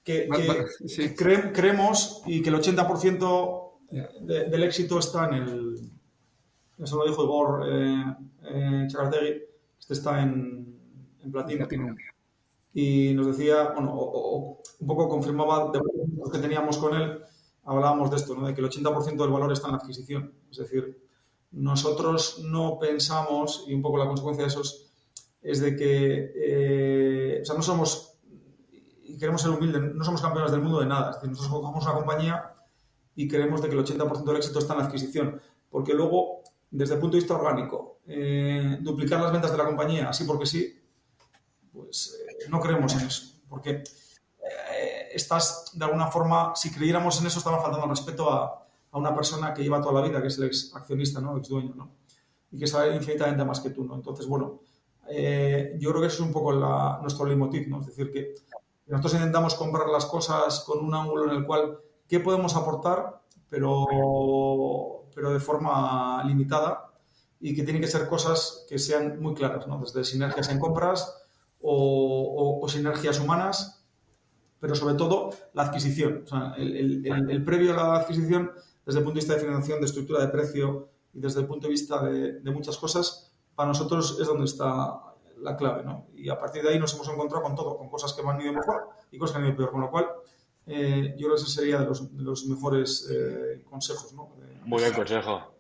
Sí. creemos y que el 80% Ya. del éxito está eso lo dijo Igor Chacartegui, este está en platino. Platinum. Y nos decía, bueno, un poco confirmaba de los que teníamos con él, hablábamos de esto, ¿no? De que el 80% del valor está en la adquisición. Es decir, nosotros no pensamos, y un poco la consecuencia de eso es de que, o sea, no somos, y queremos ser humildes, no somos campeones del mundo de nada. Es decir, nosotros somos una compañía y creemos de que el 80% del éxito está en la adquisición. Porque luego, desde el punto de vista orgánico, duplicar las ventas de la compañía, así porque sí, pues no creemos en eso. Porque estás, de alguna forma, si creyéramos en eso, estamos faltando al respeto a una persona que lleva toda la vida, que es el ex accionista, ¿no? Ex dueño, ¿no? Y que sabe infinitamente más que tú, ¿no? Entonces, bueno, yo creo que eso es un poco nuestro leitmotiv, ¿no? Es decir, que nosotros intentamos comprar las cosas con un ángulo en el cual, ¿qué podemos aportar? Pero de forma limitada y que tienen que ser cosas que sean muy claras, ¿no? Desde sinergias en compras o sinergias humanas, pero sobre todo la adquisición. O sea, el previo a la adquisición, desde el punto de vista de financiación, de estructura de precio y desde el punto de vista de muchas cosas, para nosotros es donde está la clave, ¿no? Y a partir de ahí nos hemos encontrado con todo, con cosas que me han ido mejor y cosas que han ido peor, con lo cual yo creo que ese sería de los mejores consejos, ¿no? Muy buen consejo.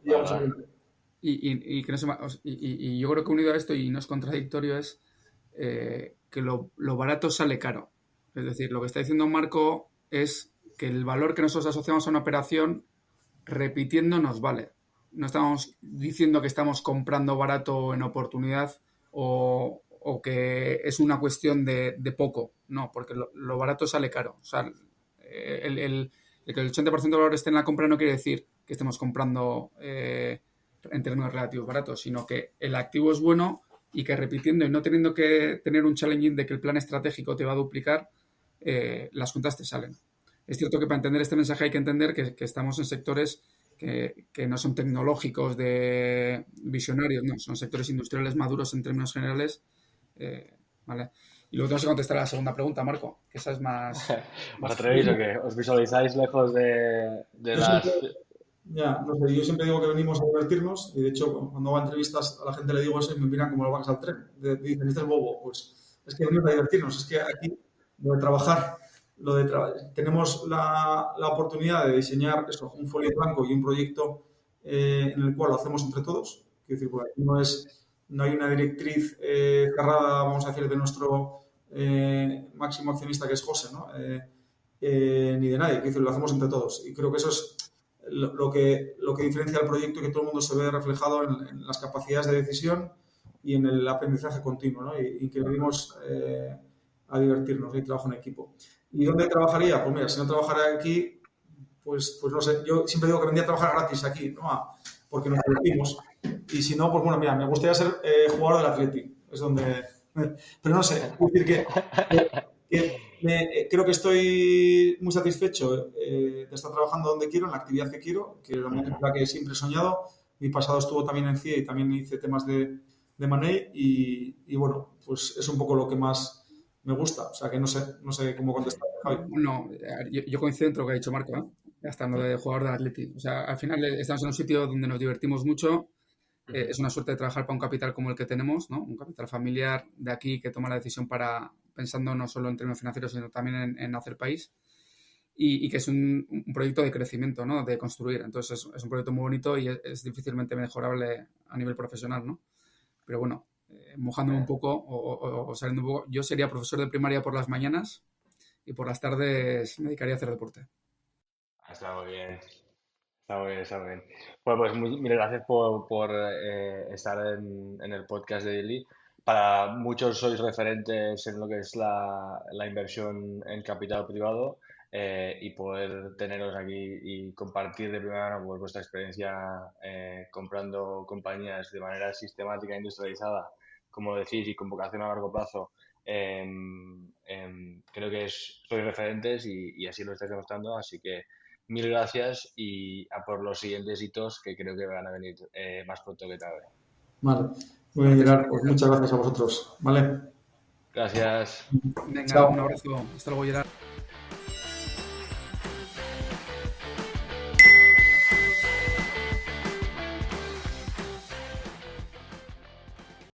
Y yo creo que unido a esto, y no es contradictorio, es que lo barato sale caro. Es decir, lo que está diciendo Marco es que el valor que nosotros asociamos a una operación, repitiendo, nos vale. No estamos diciendo que estamos comprando barato en oportunidad o que es una cuestión de poco. No, porque lo barato sale caro. O sea, el que el 80% del valor esté en la compra no quiere decir que estemos comprando en términos relativos baratos, sino que el activo es bueno y que repitiendo y no teniendo que tener un challenging de que el plan estratégico te va a duplicar, las cuentas te salen. Es cierto que para entender este mensaje hay que entender que estamos en sectores que no son tecnológicos de visionarios, no, son sectores industriales maduros en términos generales, ¿vale? Y luego tenemos que contestar a la segunda pregunta, Marco, que esa es más... ¿Os atrevéis o qué? ¿Os visualizáis lejos de las...? Ya, no sé, yo siempre digo que venimos a divertirnos y de hecho cuando hago entrevistas a la gente le digo eso y me miran como lo vas al tren. Dicen, este es bobo. Pues es que venimos a divertirnos, es que aquí lo de trabajar, tenemos la oportunidad de diseñar eso, un folio blanco y un proyecto en el cual lo hacemos entre todos. Quiero decir, pues, no hay una directriz cerrada, vamos a decir, de nuestro máximo accionista que es José, ¿no? Ni de nadie, quiero decir, lo hacemos entre todos. Y creo que eso es lo que diferencia el proyecto y que todo el mundo se ve reflejado en las capacidades de decisión y en el aprendizaje continuo, ¿no? Y que venimos a divertirnos y trabajo en equipo. ¿Y dónde trabajaría? Pues mira, si no trabajara aquí, pues no sé. Yo siempre digo que vendría a trabajar gratis aquí, ¿no? Porque nos divertimos. Y si no, pues bueno, mira, me gustaría ser jugador del Atleti. Es donde... Pero no sé, es decir creo que estoy muy satisfecho de estar trabajando donde quiero, en la actividad que quiero, que es la que siempre he soñado. Mi pasado estuvo también en CIE y también hice temas de Money y bueno, pues es un poco lo que más me gusta. O sea que no sé cómo contestar, Javi. No, yo coincido en lo que ha dicho Marco, ¿eh? Hasta en lo de jugador del Atleti. O sea, al final estamos en un sitio donde nos divertimos mucho. Es una suerte de trabajar para un capital como el que tenemos, ¿no? Un capital familiar de aquí que toma la decisión pensando no solo en términos financieros, sino también en hacer país. Y que es un proyecto de crecimiento, ¿no? De construir. Entonces es un proyecto muy bonito y es difícilmente mejorable a nivel profesional, ¿no? Pero bueno, mojándome un poco o saliendo un poco, yo sería profesor de primaria por las mañanas y por las tardes me dedicaría a hacer deporte. Está muy bien. Está muy bien, está muy bien. Bueno, pues mil gracias por estar en el podcast de Daily. Para muchos sois referentes en lo que es la inversión en capital privado y poder teneros aquí y compartir de primera mano pues, vuestra experiencia comprando compañías de manera sistemática e industrializada, como decís, y con vocación a largo plazo. Creo que sois referentes y así lo estáis demostrando, así que mil gracias y a por los siguientes hitos que creo que van a venir más pronto que tarde. Vale. Muy bien, Gerard, pues muchas gracias a vosotros. Vale. Gracias. Venga, Chao. un abrazo. Hasta luego, Gerard.